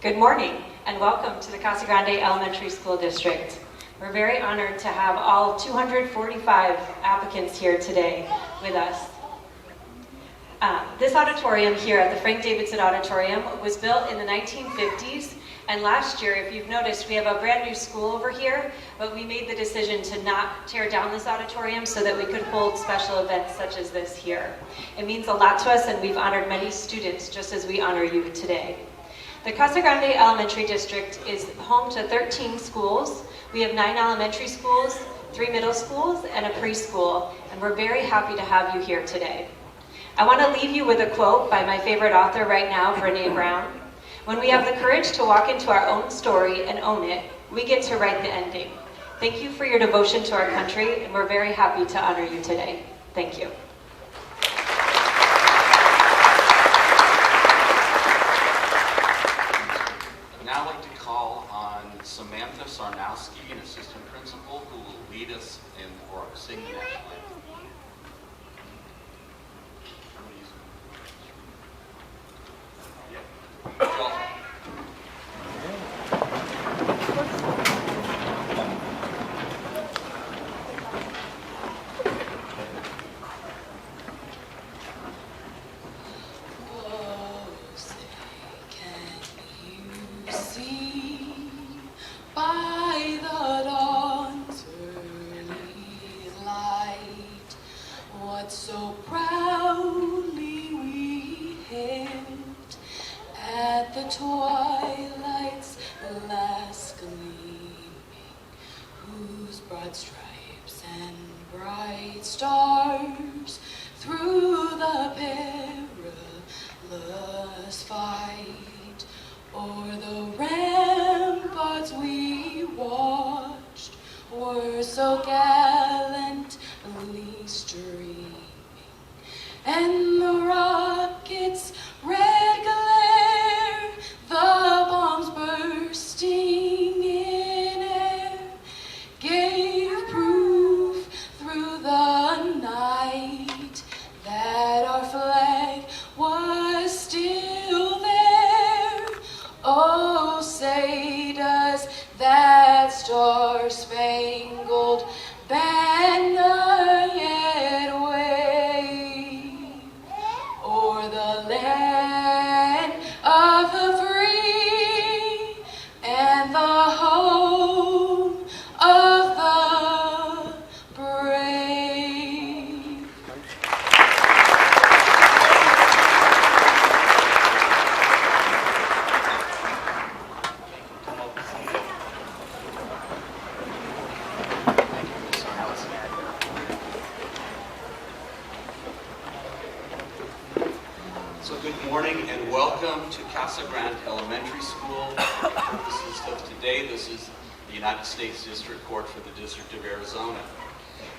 Good morning and welcome to the Casa Grande Elementary School District. We're very honored to have all 245 applicants here today with us. This auditorium here at the Frank Davidson Auditorium was built in the 1950s, and last year, if you've noticed, we have a brand new school over here, but we made the decision to not tear down this auditorium so that we could hold special events such as this here. It means a lot to us, and we've honored many students just as we honor you today. The Casa Grande Elementary District is home to 13 schools. We have 9 elementary schools, 3 middle schools, and a preschool, and we're very happy to have you here today. I want to leave you with a quote by my favorite author right now, Brené Brown. When we have the courage to walk into our own story and own it, we get to write the ending. Thank you for your devotion to our country, and we're very happy to honor you today. Thank you. Now I'd like to call on Samantha Sarnowski, an assistant principal, who will lead us in or sing the national anthem. So proudly we hailed at the twilight's last gleaming, whose broad stripes and bright stars through the perilous fight o'er the ramparts we watched were so gallantly streaming. And the rocket's red glare, the bombs bursting in air, gave proof through the night that our flag was still there. Oh, say does that star-spangled banner yet wave o'er the land of the free and the home of the brave. So good morning and welcome to Casa Grande Elementary School. For the purposes of today, this is the United States District Court for the District of Arizona.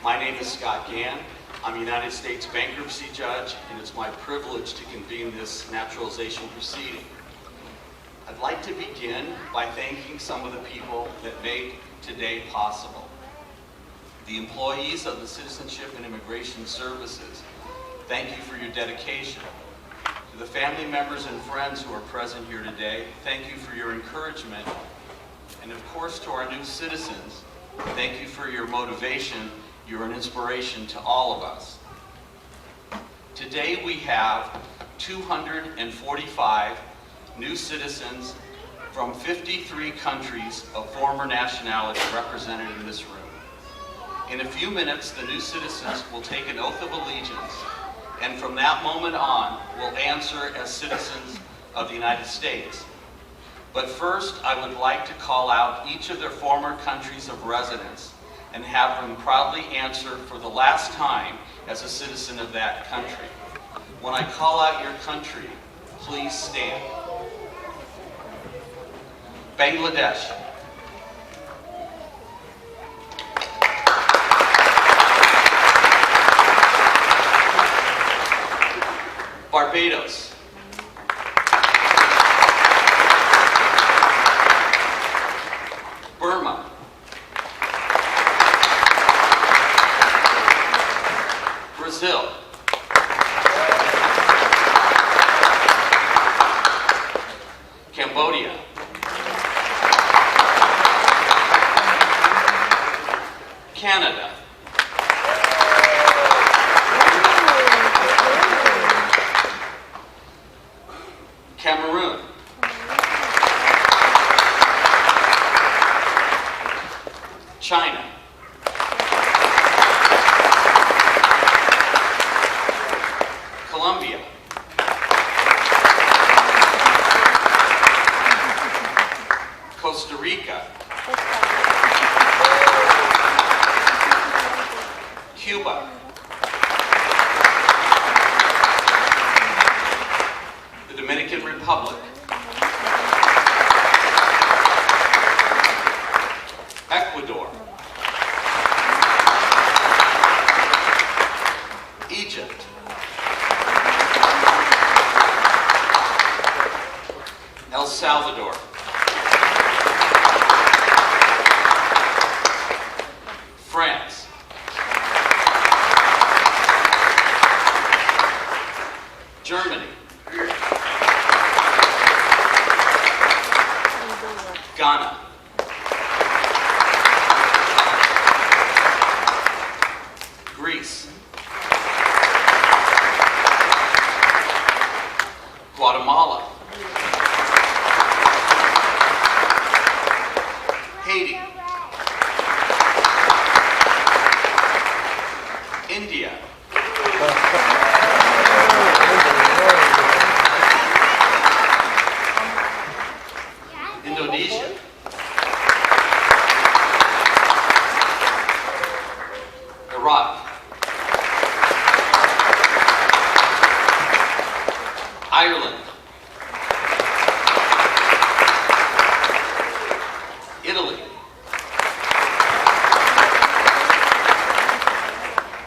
My name is Scott Gann. I'm a United States bankruptcy judge, and it's my privilege to convene this naturalization proceeding. I'd like to begin by thanking some of the people that made today possible. The employees of the Citizenship and Immigration Services, thank you for your dedication. To the family members and friends who are present here today, thank you for your encouragement. And of course, to our new citizens, thank you for your motivation. You're an inspiration to all of us. Today we have 245 new citizens from 53 countries of former nationality represented in this room. In a few minutes, the new citizens will take an oath of allegiance, and from that moment on, will answer as citizens of the United States. But first, I would like to call out each of their former countries of residence and have them proudly answer for the last time as a citizen of that country. When I call out your country, please stand. Bangladesh. Barbados. Burma. Brazil. Cambodia. Canada. Cameroon. China. Colombia. Costa Rica. Cuba. The Dominican Republic. Ecuador. Egypt. El Salvador. France. Germany. Ghana. Greece. Guatemala. Haiti. India. Indonesia. Iraq. Ireland. Italy.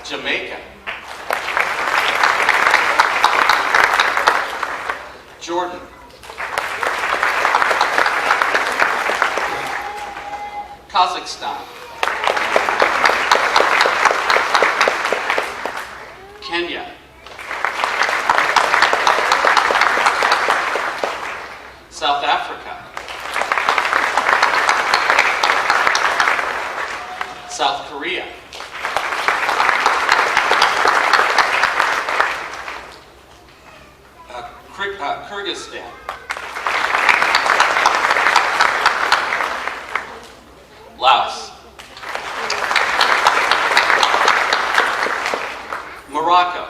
Jamaica. Jordan. Kazakhstan. Kenya. South Africa. South Korea. Kyrgyzstan. Laos. Morocco.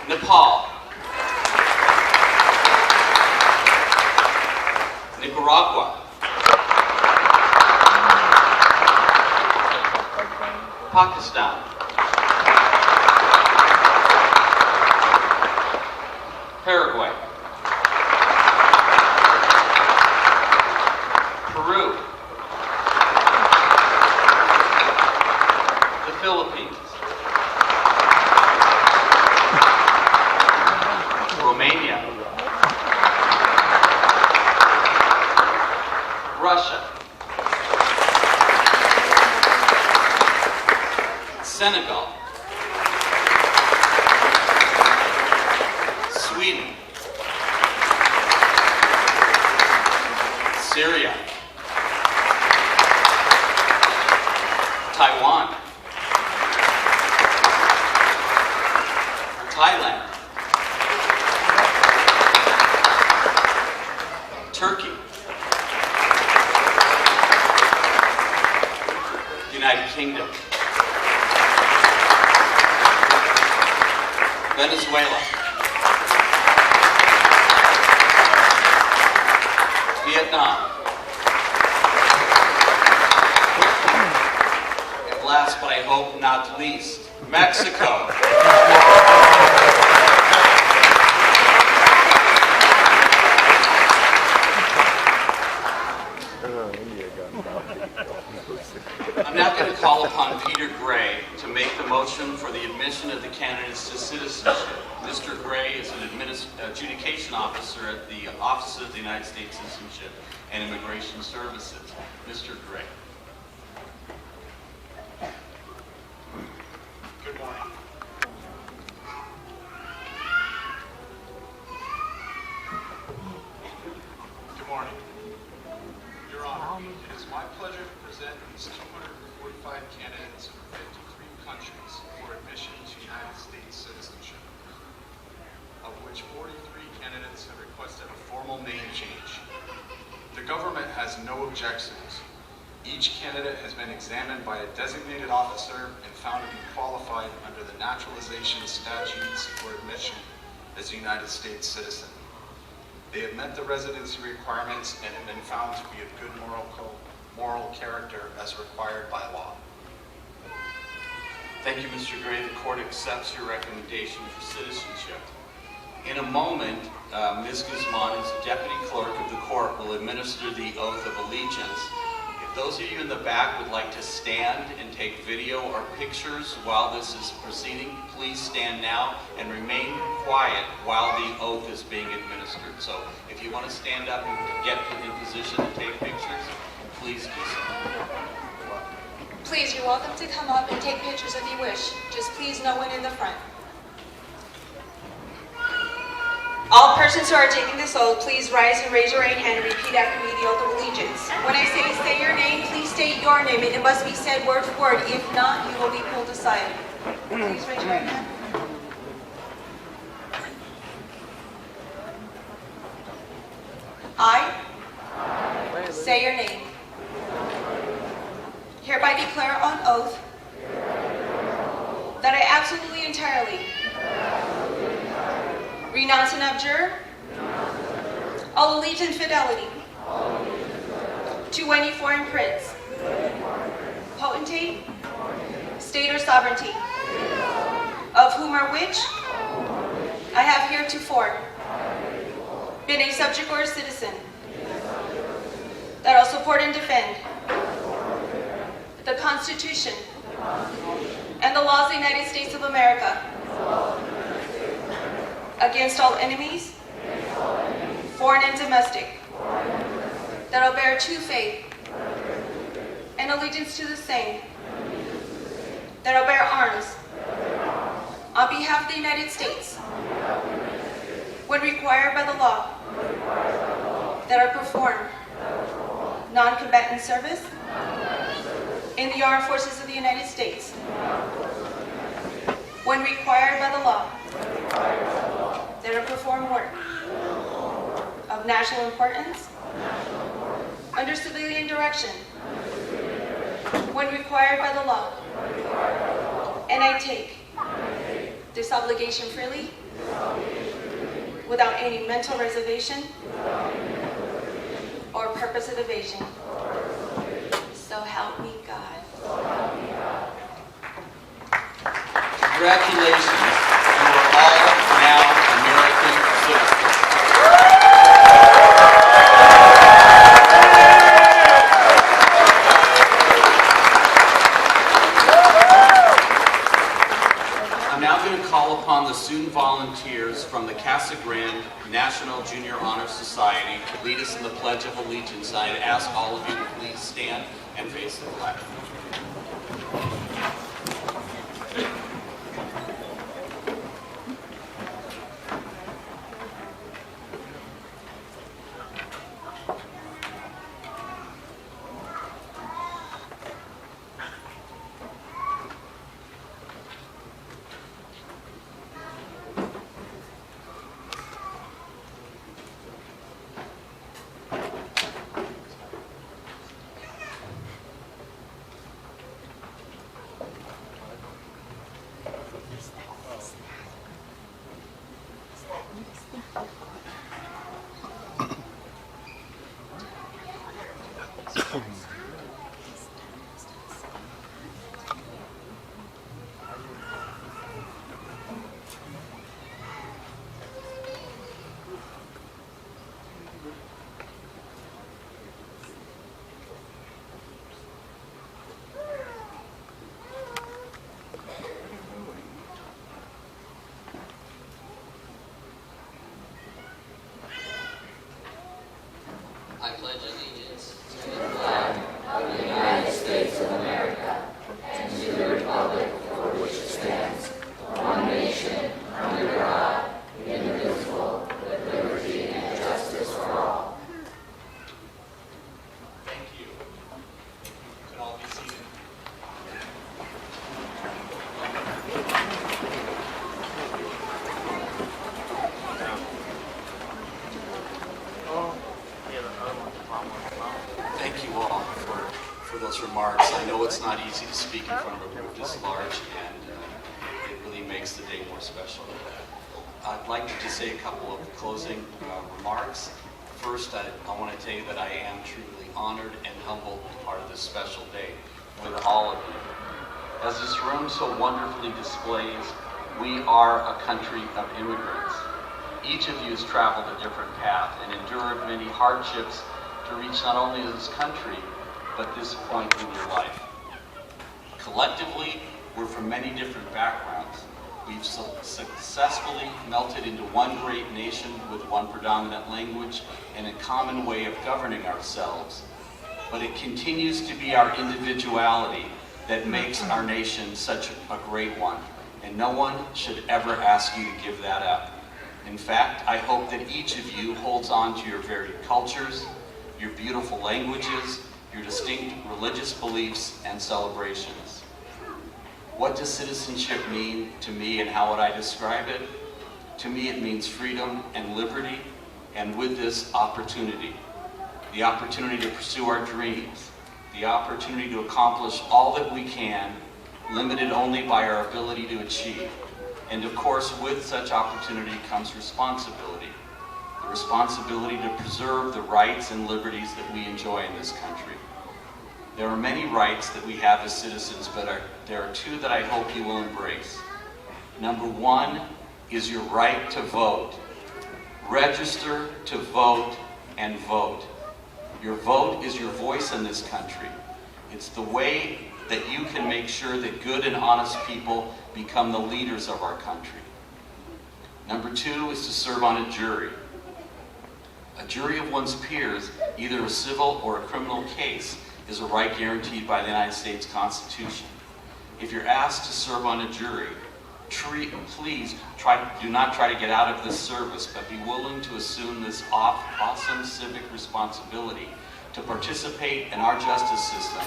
Nepal. Nicaragua. Pakistan. Paraguay. Peru. The Philippines. Romania. Russia. Senegal. Sweden. Syria. Taiwan. Thailand. Turkey. United Kingdom. Venezuela. Vietnam. And last but I hope not least, Mexico. I'm now going to call upon Peter Gray to make the motion for the admission of the candidates to citizenship. Mr. Gray is an adjudication officer at the Office of the United States Citizenship and Immigration Services. Mr. Gray. Good morning. Good morning. Your Honor, these 245 candidates from 53 countries for admission to United States citizenship, of which 43 candidates have requested a formal name change. The government has no objections. Each candidate has been examined by a designated officer and found to be qualified under the naturalization statutes for admission as a United States citizen. They have met the residency requirements and have been found to be of good moral character as required by law. Thank you, Mr. Gray. The court accepts your recommendation for citizenship. In a moment, Ms. Guzman, as the deputy clerk of the court, will administer the oath of allegiance. If those of you in the back would like to stand and take video or pictures while this is proceeding, please stand now and remain quiet while the oath is being administered. So if you want to stand up and get in position to take pictures, please do so. Please, you're welcome to come up and take pictures if you wish. Just please no one in the front. All persons who are taking this oath, please rise and raise your right hand and repeat after me the oath of allegiance. When I say your name, please state your name, and it must be said word for word. If not, you will be pulled aside. Please raise your right hand. I say your name. Hereby declare on oath that I absolutely entirely renounce and abjure all allegiance and fidelity to any foreign prince, potentate, state or sovereignty, of whom or which I have heretofore been a subject or a citizen, that I'll support and defend the Constitution and the laws of the United States of America against all enemies, foreign and domestic, that I'll bear true faith and allegiance to the same, that I'll bear arms on behalf of the United States when required by the law, that I perform non-combatant service in the armed forces of the United States when required by the law, that I perform work of national importance under civilian direction when required by the law, and I take this obligation freely without any mental reservation or purpose of evasion. So help me God. Congratulations. You are all now American citizens. I'm now going to call upon the student volunteers from the Casa Grande National Junior Honor Society to lead us in the Pledge of Allegiance. I ask all of you to please stand and face the flag. I pledge allegiance to the flag of the United States of America and to the republic for which it stands, one nation, under God, indivisible, with liberty and justice for all. Thank you. You can all be remarks. I know it's not easy to speak in front of a group this large, and it really makes the day more special. I'd like to just say a couple of closing remarks. First, I want to tell you that I am truly honored and humbled to be part of this special day with all of you. As this room so wonderfully displays, we are a country of immigrants. Each of you has traveled a different path and endured many hardships to reach not only this country, but this point in your life. Collectively, we're from many different backgrounds. We've successfully melted into one great nation with one predominant language and a common way of governing ourselves. But it continues to be our individuality that makes our nation such a great one, and no one should ever ask you to give that up. In fact, I hope that each of you holds on to your varied cultures, your beautiful languages, your distinct religious beliefs and celebrations. What does citizenship mean to me, and how would I describe it? To me, it means freedom and liberty, and with this, opportunity. The opportunity to pursue our dreams, the opportunity to accomplish all that we can, limited only by our ability to achieve. And of course, with such opportunity comes responsibility. The responsibility to preserve the rights and liberties that we enjoy in this country. There are many rights that we have as citizens, but there are two that I hope you will embrace. Number one is your right to vote. Register to vote and vote. Your vote is your voice in this country. It's the way that you can make sure that good and honest people become the leaders of our country. Number two is to serve on a jury. A jury of one's peers, either a civil or a criminal case, is a right guaranteed by the United States Constitution. If you're asked to serve on a jury, please do not try to get out of this service, but be willing to assume this awesome civic responsibility to participate in our justice system,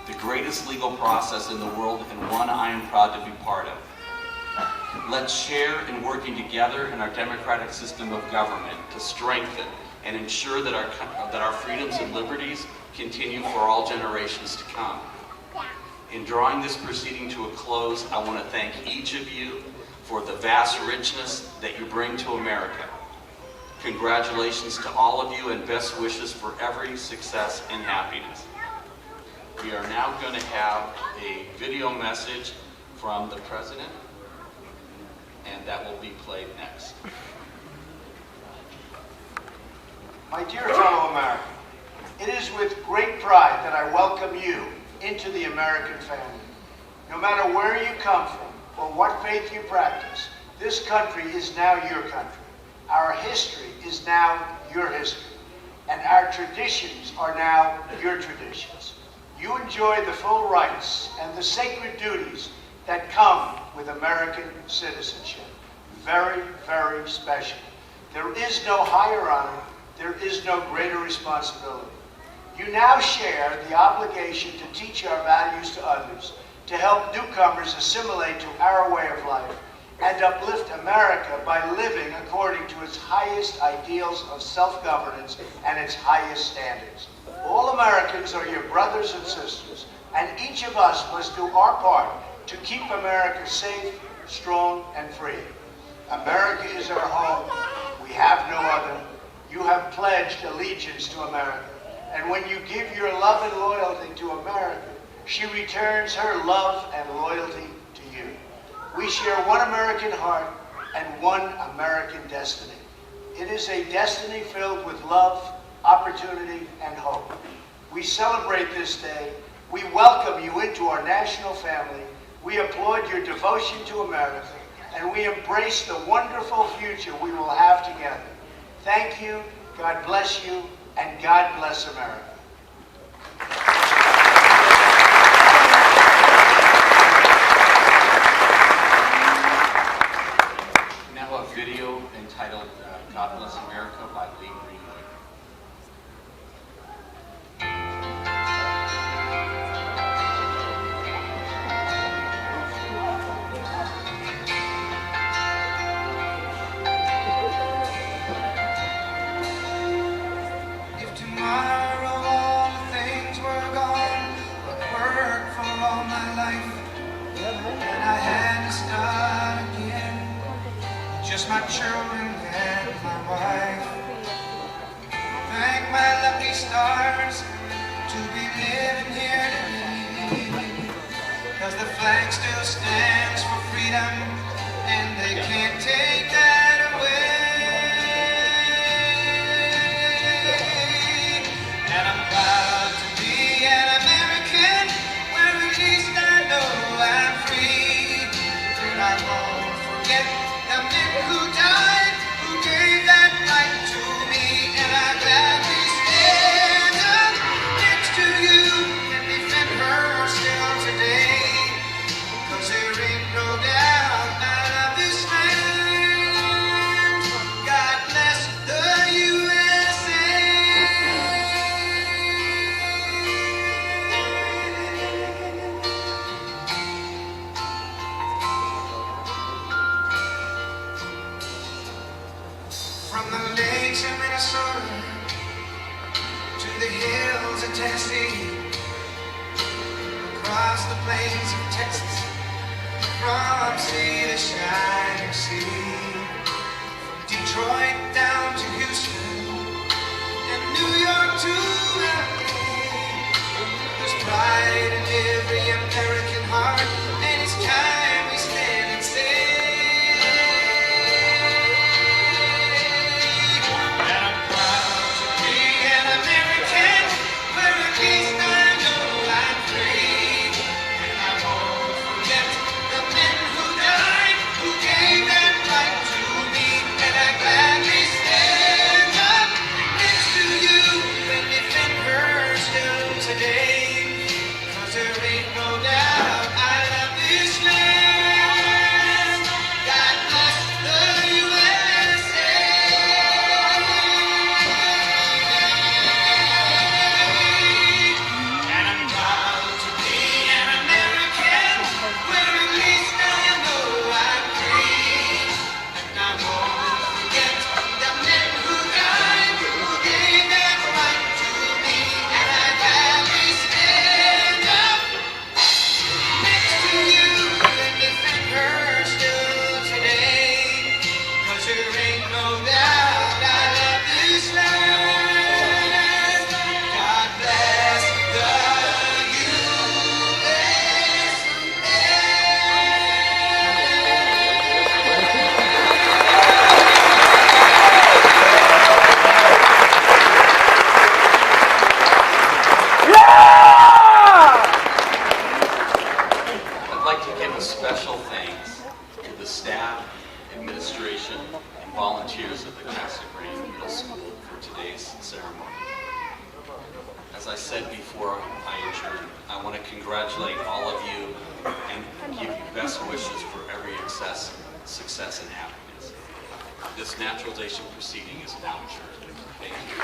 the greatest legal process in the world and one I am proud to be part of. Let's share in working together in our democratic system of government to strengthen and ensure that our freedoms and liberties continue for all generations to come. In drawing this proceeding to a close, I want to thank each of you for the vast richness that you bring to America. Congratulations to all of you, and best wishes for every success and happiness. We are now going to have a video message from the President, and that will be played next. My dear fellow Americans, it is with great pride that I welcome you into the American family. No matter where you come from or what faith you practice, this country is now your country. Our history is now your history, and our traditions are now your traditions. You enjoy the full rights and the sacred duties that come with American citizenship. Very, very special. There is no higher honor. There is no greater responsibility. You now share the obligation to teach our values to others, to help newcomers assimilate to our way of life, and uplift America by living according to its highest ideals of self-governance and its highest standards. All Americans are your brothers and sisters, and each of us must do our part to keep America safe, strong, and free. America is our home. We have no other. You have pledged allegiance to America. And when you give your love and loyalty to America, she returns her love and loyalty to you. We share one American heart and one American destiny. It is a destiny filled with love, opportunity, and hope. We celebrate this day. We welcome you into our national family. We applaud your devotion to America, and we embrace the wonderful future we will have together. Thank you, God bless you, and God bless America. Now a video entitled God Bless America by Lee Greenwood. If tomorrow all things were gone, look my wife. Thank my lucky stars to be living here today. 'Cause the flag still stands for freedom, and they can't take that away. And I'm proud to be an American, where at least I know I'm free. And I won't forget the men who died, who gave that right to me. And I gladly stand up next to you and defend her still today. 'Cause there ain't no doubt I love this land. God bless the USA. From the lakes of Minnesota to the hills of Tennessee, across the plains of Texas, from sea to shining sea, from Detroit down to Houston, and New York to LA. There's pride in every American heart, and it's time we stand and say, that I'm proud to be an American, where at least I know I'm free. And I won't forget the men who died, who gave that right to me. And I gladly stand up next to you and defend her still today. 'Cause there ain't no doubt I love this land. God bless the USA. And I'm proud to be an American, where at least I know I'm free. And I won't forget the men who died, who gave that right to me. And I gladly stand up next to you and defend her still today. 'Cause there ain't no doubt I love this land. God bless the I'd like to give a special thanks to the staff, administration, and volunteers of the Casa Grande Middle School for today's ceremony. As I said before I adjourn, I want to congratulate all of you and give you best wishes for every success and happiness. This naturalization proceeding is now adjourned. Thank you.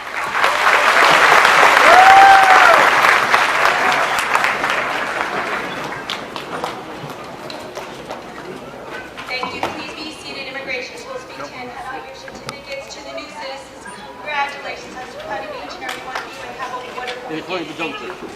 Thank you. Please be seated. Immigration School Speak 10. Hand out your certificates to the new citizens. Congratulations. I'm so proud of each and every one of you, and have a wonderful weekend. Thank you.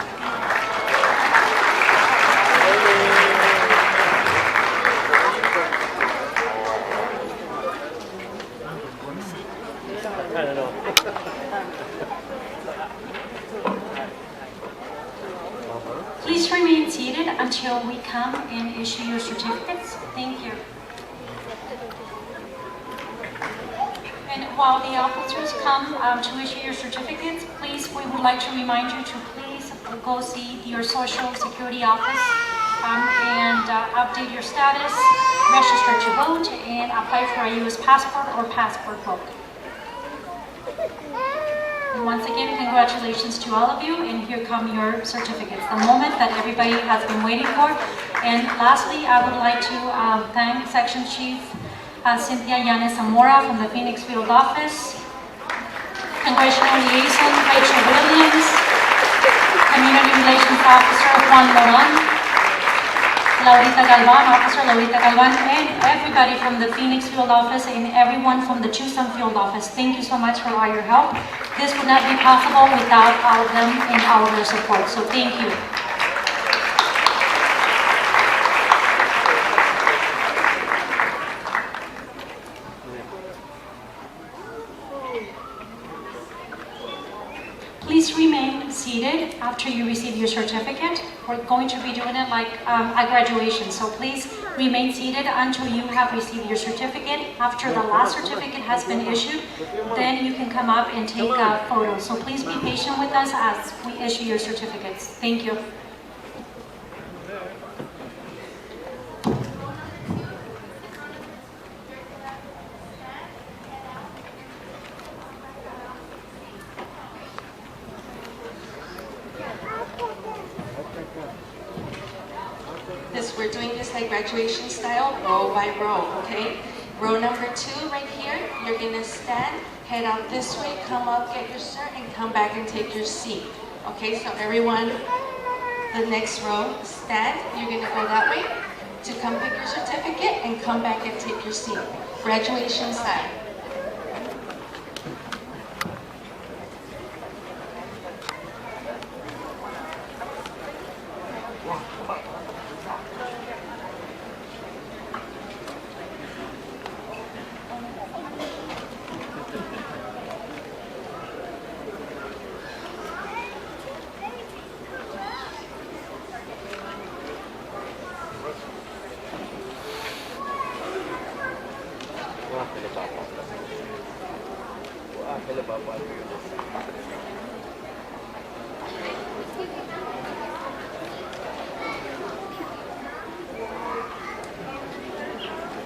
Please remain seated until we come and issue your certificates. Thank you. And while the officers come to issue your certificates, please, we would like to remind you to please go see your Social Security office and update your status, register to vote, and apply for a U.S. passport or passport book. And once again, congratulations to all of you, and here come your certificates, the moment that everybody has been waiting for. And lastly, I would like to thank Section Chief Cynthia Yanes Zamora from the Phoenix Field Office, Congressional Liaison Rachel Williams, Community Relations Officer Juan Moran, Laurita Galvan, Officer Laurita Galvan, and everybody from the Phoenix Field Office and everyone from the Tucson Field Office. Thank you so much for all your help. This would not be possible without all of them and all of their support, so thank you. please remain seated after you receive your certificate. We're going to be doing it like a graduation, so please remain seated until you have received your certificate. After the last certificate has been issued, then you can come up and take photos. So please be patient with us as we issue your certificates. Thank you. We're doing this like graduation style, row by row, okay? Row number 2 right here, you're gonna stand, head out this way, come up, get your cert, and come back and take your seat. Okay, so everyone, the next row, stand, you're gonna go that way to come pick your certificate and come back and take your seat. Graduation style.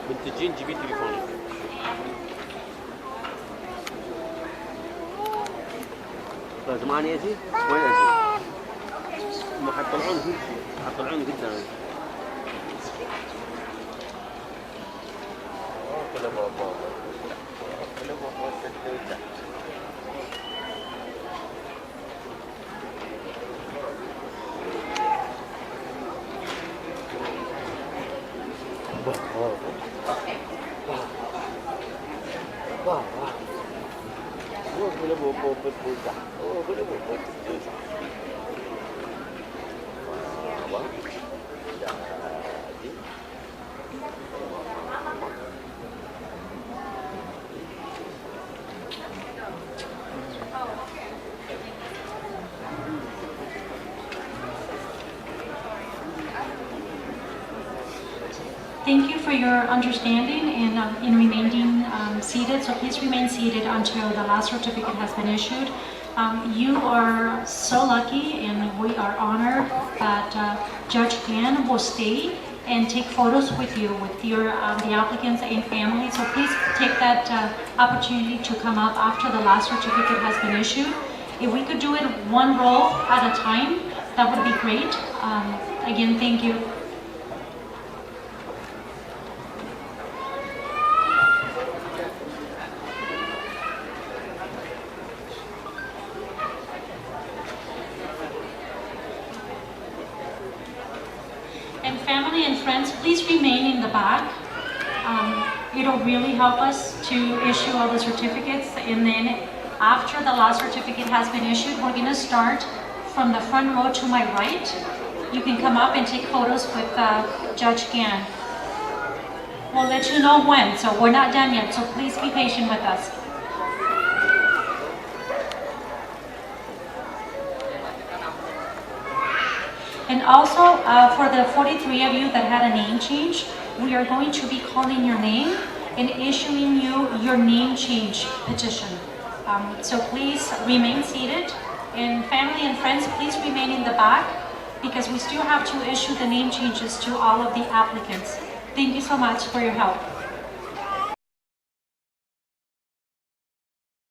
منتجين جيبي تليفونك لازم اني اجي وين اجي؟ هم حيطلعون قدام Thank you for your understanding and in remaining seated. So please remain seated until the last certificate has been issued. You are so lucky, and we are honored that Judge Grande will stay and take photos with you, with your the applicants and family. So please take that opportunity to come up after the last certificate has been issued. If we could do it one row at a time, that would be great. Again, thank you. And family and friends, please remain in the back. It'll really help us to issue all the certificates, and then after the last certificate has been issued, we're going to start from the front row to my right. You can come up and take photos with Judge Grande. We'll let you know when, so we're not done yet, so please be patient with us. And also, for the 43 of you that had a name change, we are going to be calling your name and issuing you your name change petition. So please remain seated, and family and friends, please remain in the back because we still have to issue the name changes to all of the applicants. Thank you so much for your help.